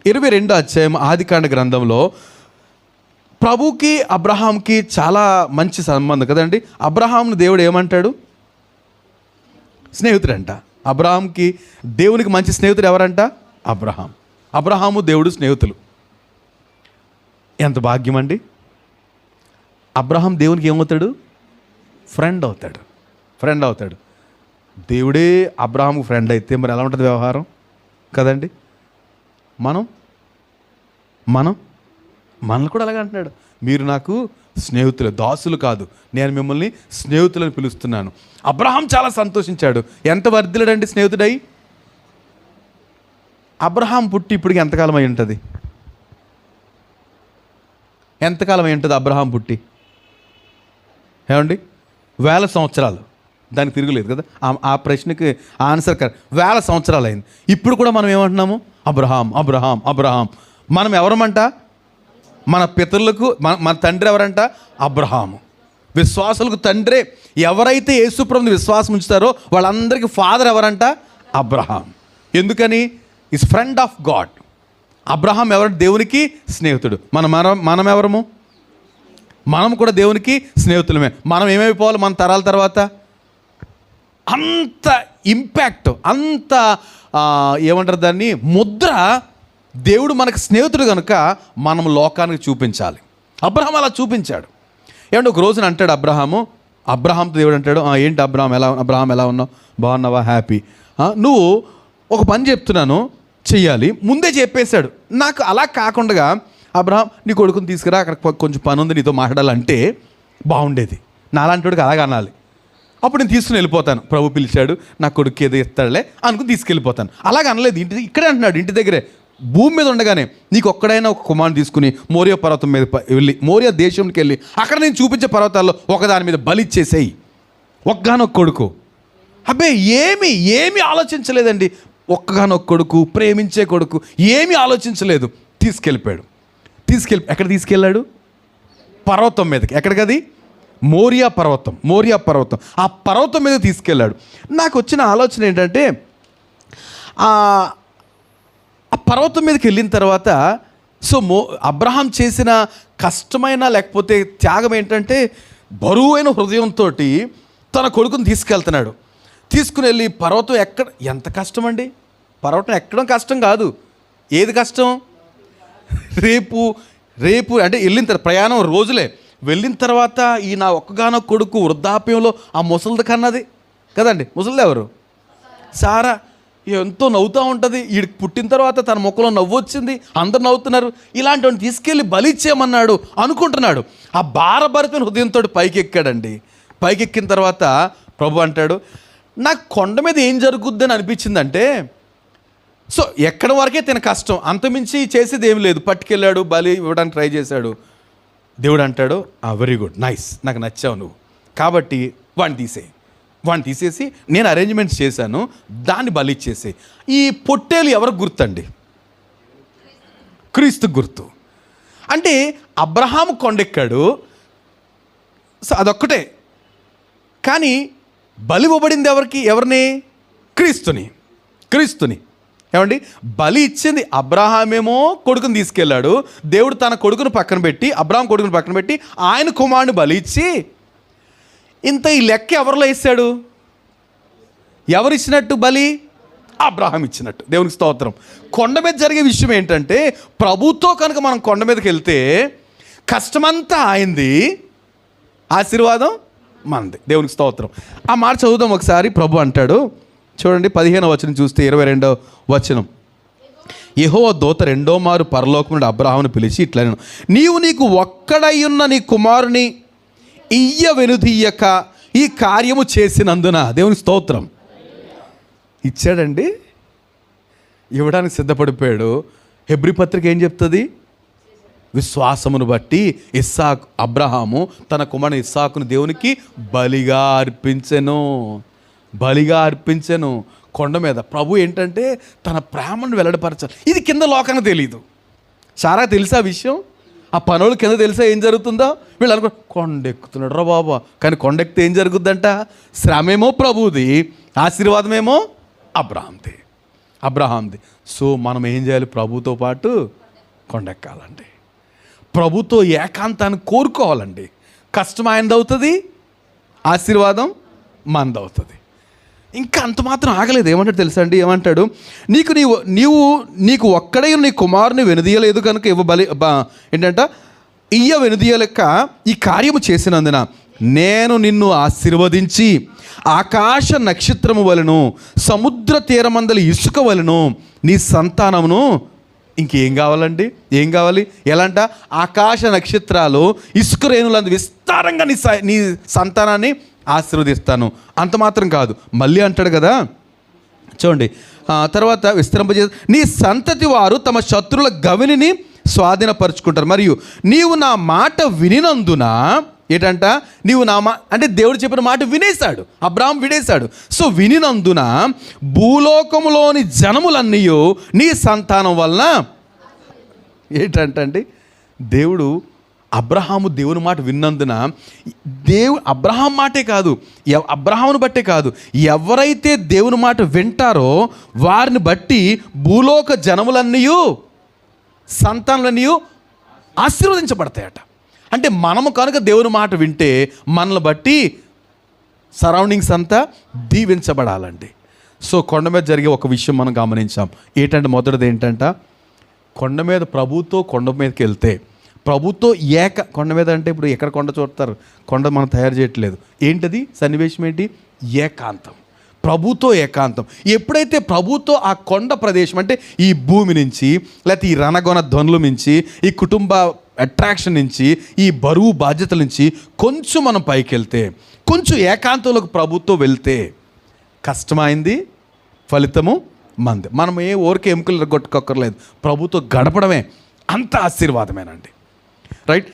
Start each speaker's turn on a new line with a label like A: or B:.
A: 22 అధ్యాయం ఆదికాండ గ్రంథంలో ప్రభుకి అబ్రహాంకి చాలా మంచి సంబంధం కదండి. అబ్రహాంను దేవుడు ఏమంటాడు? స్నేహితుడంట. అబ్రహాంకి దేవునికి మంచి స్నేహితుడు ఎవరంట? అబ్రహాము దేవుడు స్నేహితులు. ఎంత భాగ్యం అండి. అబ్రహాం దేవునికి ఏమవుతాడు? ఫ్రెండ్ అవుతాడు. దేవుడే అబ్రహాంకు ఫ్రెండ్ అయితే మరి ఎలా ఉంటుంది వ్యవహారం కదండి. మనల్ని కూడా అలాగే అంటున్నాడు, మీరు నాకు స్నేహితులు, దాసులు కాదు, నేను మిమ్మల్ని స్నేహితులని పిలుస్తున్నాను. అబ్రహాం చాలా సంతోషించాడు. ఎంత వర్ధిల్లాడండి స్నేహితుడై. అబ్రహాం పుట్టి ఇప్పటికి ఎంతకాలం అయి ఉంటుంది? అబ్రహాం పుట్టి ఏమండి? 1000 సంవత్సరాలు. దానికి తిరుగులేదు కదా. ఆ ప్రశ్నకి ఆన్సర్ కరెక్ట్. 1000 సంవత్సరాలు అయింది. ఇప్పుడు కూడా మనం ఏమంటున్నాము? అబ్రహాం. మనం ఎవరమంట? మన పితరులకు మన తండ్రి ఎవరంట? అబ్రహాము. విశ్వాసులకు తండ్రే. ఎవరైతే యేసుప్రభుని విశ్వాసం ఉంచుతారో వాళ్ళందరికీ ఫాదర్ ఎవరంట? అబ్రహాం. ఎందుకని? Is friend of God. Abraham ఎవరు? దేవునికి స్నేహితుడు. మనం ఎవరము? మనం కూడా దేవునికి స్నేహితులమే. మనం ఏమైపోవాలి మన తరాల తర్వాత? అంత ఇంపాక్ట్, అంత ఏమంటారు దాన్ని, ముద్ర దేవుడు మనకు స్నేహితుడు కనుక మనం లోకానికి చూపించాలి. అబ్రహాం అలా చూపించాడు. ఏమంటే ఒక రోజున అంటాడు అబ్రహాంతో దేవుడు అంటాడు, ఏంటి అబ్రహాం ఎలా ఉన్నావు? బాగున్నావా? హ్యాపీ? నువ్వు ఒక పని చెప్తున్నాను చెయ్యాలి. ముందే చెప్పేశాడు. నాకు అలా కాకుండా అబ్రహాం నీ కొడుకుని తీసుకురా, అక్కడ కొంచెం పని ఉంది నీతో మాట్లాడాలంటే బాగుండేది. నాలాంటి వాడికి అలాగ అనాలి. అప్పుడు నేను తీసుకుని వెళ్ళిపోతాను. ప్రభు పిలిచాడు, నా కొడుకు ఏదో ఇస్తాడులే అనుకుని తీసుకెళ్ళిపోతాను. అలాగ అనలేదు. ఇక్కడే అంటున్నాడు, ఇంటి దగ్గరే భూమి మీద ఉండగానే నీకు ఒక్కడైనా ఒక కుమారుని తీసుకుని మోరియా పర్వతం మీద వెళ్ళి, మోరియా దేశంకి వెళ్ళి అక్కడ నేను చూపించే పర్వతాల్లో ఒకదాని మీద బలిచ్చేసేయి. ఒక్కగానొక్క కొడుకు. అబ్బే ఏమీ ఆలోచించలేదండి. ఒక్కగానొక్క కొడుకు, ప్రేమించే కొడుకు, ఏమీ ఆలోచించలేదు. తీసుకెళ్ళిపోయాడు. ఎక్కడ తీసుకెళ్ళాడు? పర్వతం మీదకి. ఎక్కడికది? మోరియా పర్వతం. ఆ పర్వతం మీద తీసుకెళ్ళాడు. నాకు వచ్చిన ఆలోచన ఏంటంటే, ఆ పర్వతం మీదకి వెళ్ళిన తర్వాత అబ్రహాం చేసిన కష్టమైన లేకపోతే త్యాగం ఏంటంటే, బరువైన హృదయంతో తన కొడుకుని తీసుకెళ్తున్నాడు. తీసుకుని వెళ్ళి పర్వతం ఎంత కష్టం అండి. పర్వతం ఎక్కడం కష్టం కాదు. ఏది కష్టం? రేపు అంటే వెళ్ళిన తర్వాత ప్రయాణం రోజులే. వెళ్ళిన తర్వాత ఈ నా ఒక్కగానో కొడుకు వృద్ధాప్యంలో ఆ ముసలిది కన్నది కదండి. ముసలిది ఎవరు? సారా. ఎంతో నవ్వుతూ ఉంటుంది. వీడికి పుట్టిన తర్వాత తన ముఖంలో నవ్వు వచ్చింది, అందరు నవ్వుతున్నారు. ఇలాంటివన్నీ తీసుకెళ్ళి బలిచ్చేయమన్నాడు అనుకుంటున్నాడు. ఆ భారభరితమైన హృదయంతో పైకెక్కాడండి. పైకెక్కిన తర్వాత ప్రభు అంటాడు, నాకు కొండ మీద ఏం జరుగుద్దని అనిపించిందంటే, ఎక్కడి వరకే తిన కష్టం, అంతమించి చేసేది ఏమి లేదు. పట్టుకెళ్ళాడు, బలి ఇవ్వడానికి ట్రై చేశాడు. దేవుడు అంటాడు, వెరీ గుడ్, నైస్, నాకు నచ్చావు నువ్వు, కాబట్టి వాడిని తీసేసి నేను అరేంజ్మెంట్స్ చేశాను, దాన్ని బలి ఇచ్చేసి. ఈ పొట్టేలు ఎవరికి గుర్తండి? క్రీస్తుకు గుర్తు. అంటే అబ్రహాము కొండెక్కాడు, అదొక్కటే. కానీ బలి ఇవ్వబడింది ఎవరిని? క్రీస్తుని. ఏమండి? బలి ఇచ్చింది అబ్రహామేమో కొడుకుని తీసుకెళ్ళాడు. దేవుడు తన కొడుకును పక్కన పెట్టి, అబ్రహాం కొడుకుని పక్కన పెట్టి ఆయన కుమారుని బలి ఇచ్చి, ఇంత ఈ లెక్క ఎవరిలో ఇస్తాడు? ఎవరు ఇచ్చినట్టు బలి? అబ్రహాం ఇచ్చినట్టు. దేవునికి స్తోత్రం. కొండ మీద జరిగే విషయం ఏంటంటే, ప్రభుతో కనుక మనం కొండ మీదకి వెళ్తే కష్టమంతా ఆయనది, ఆశీర్వాదం మనది. దేవునికి స్తోత్రం. ఆ మాట చదువుదాం ఒకసారి. ప్రభు అంటాడు చూడండి, 15వ వచనం చూస్తే 22వ వచనం. యెహోవా దూత రెండో మారు పరలోకం నుండి అబ్రహామును పిలిచి ఇట్లా, నీకు ఒక్కడయ్యున్న నీ కుమారుని వెనుదీయక ఈ కార్యము చేసినందున. దేవునికి స్తోత్రం. ఇచ్చాడండి, ఇవ్వడానికి సిద్ధపడిపోయాడు. హెబ్రీ పత్రిక ఏం చెప్తుంది? విశ్వాసమును బట్టి అబ్రహాము తన కుమారుని ఇస్సాకును దేవునికి బలిగా అర్పించెను. కొండ మీద ప్రభు ఏంటంటే తన ప్రేమను వెల్లడిపరచాలి. ఇది కింద లోకానికి తెలియదు. సారా తెలుసా విషయం? ఆ పనులు కింద తెలుసా ఏం జరుగుతుందో? వీళ్ళు అనుకో కొండ ఎక్కుతున్నాడు రా బాబా. కానీ కొండ ఎక్కితే ఏం జరుగుద్దంట? శ్రమేమో ప్రభువుది, ఆశీర్వాదమేమో అబ్రహాంది. అబ్రహాంది. సో మనం ఏం చేయాలి? ప్రభుతో పాటు కొండెక్కాలండి. ప్రభుతో ఏకాంతాన్ని కోరుకోవాలండి. కష్టం ఆయనది అవుతుంది, ఆశీర్వాదం మనదవుతుంది. ఇంకా అంత మాత్రం ఆగలేదు. ఏమంటాడు తెలుసా అండి? ఏమంటాడు? నీకు ఒక్కడే నీ కుమారుని వెనుదీయలేదు కనుక ఏంటంట వెనుదీయలేక ఈ కార్యము చేసినందున నేను నిన్ను ఆశీర్వదించి ఆకాశ నక్షత్రము వలెను సముద్ర తీరమందలి ఇసుక వలెను నీ సంతానమును. ఇంకేం కావాలండి? ఏం కావాలి? ఎలాంట? ఆకాశ నక్షత్రాలు ఇసుక రేణులందు విస్తారంగా నీ సంతానాన్ని ఆశీర్వదిస్తాను. అంత మాత్రం కాదు, మళ్ళీ అంటాడు కదా, చూడండి తర్వాత విస్తరింపజే నీ సంతతి వారు తమ శత్రుల గవిని స్వాధీనపరుచుకుంటారు. మరియు నీవు నా మాట వినినందున ఏంటంట? నీవు అంటే దేవుడు చెప్పిన మాట వినేశాడు, అబ్రాహాం వినేశాడు. సో వినినందున భూలోకములోని జనములన్నీ నీ సంతానం వలన ఏంటంటే దేవుని మాట విన్నందున అబ్రహాం మాటే కాదు, అబ్రహామును బట్టే కాదు, ఎవరైతే దేవుని మాట వింటారో వారిని బట్టి భూలోక జనములన్నీ సంతానాలన్నీ ఆశీర్వదించబడతాయట. అంటే మనము కనుక దేవుని మాట వింటే మనల్ని బట్టి సరౌండింగ్స్ అంతా దీవించబడాలండి. సో కొండ మీద జరిగే ఒక విషయం మనం గమనించాం. ఏంటంటే మొదటిది ఏంటంట? కొండ మీద ప్రభుతో కొండ మీదకి వెళ్తే ప్రభుతో కొండ మీద అంటే ఇప్పుడు ఎక్కడ కొండ చూడతారు? కొండ మనం తయారు చేయట్లేదు. ఏంటది సన్నివేశం? ఏంటి? ఏకాంతం. ప్రభుతో ఏకాంతం. ఎప్పుడైతే ప్రభుతో ఆ కొండ ప్రదేశం అంటే ఈ భూమి నుంచి, లేకపోతే ఈ రణగొన ధ్వనుల నుంచి, ఈ కుటుంబ అట్రాక్షన్ నుంచి, ఈ బరువు బాధ్యతల నుంచి కొంచెం మనం పైకి వెళ్తే, కొంచెం ఏకాంతంలోకి ప్రభుతో వెళ్తే కష్టమైంది, ఫలితము మంది. మనం ఊరికే ఎముకలు కొట్టుకోక్కర్లేదు, ప్రభుతో గడపడమే అంత ఆశీర్వాదమేనండి. రైట్.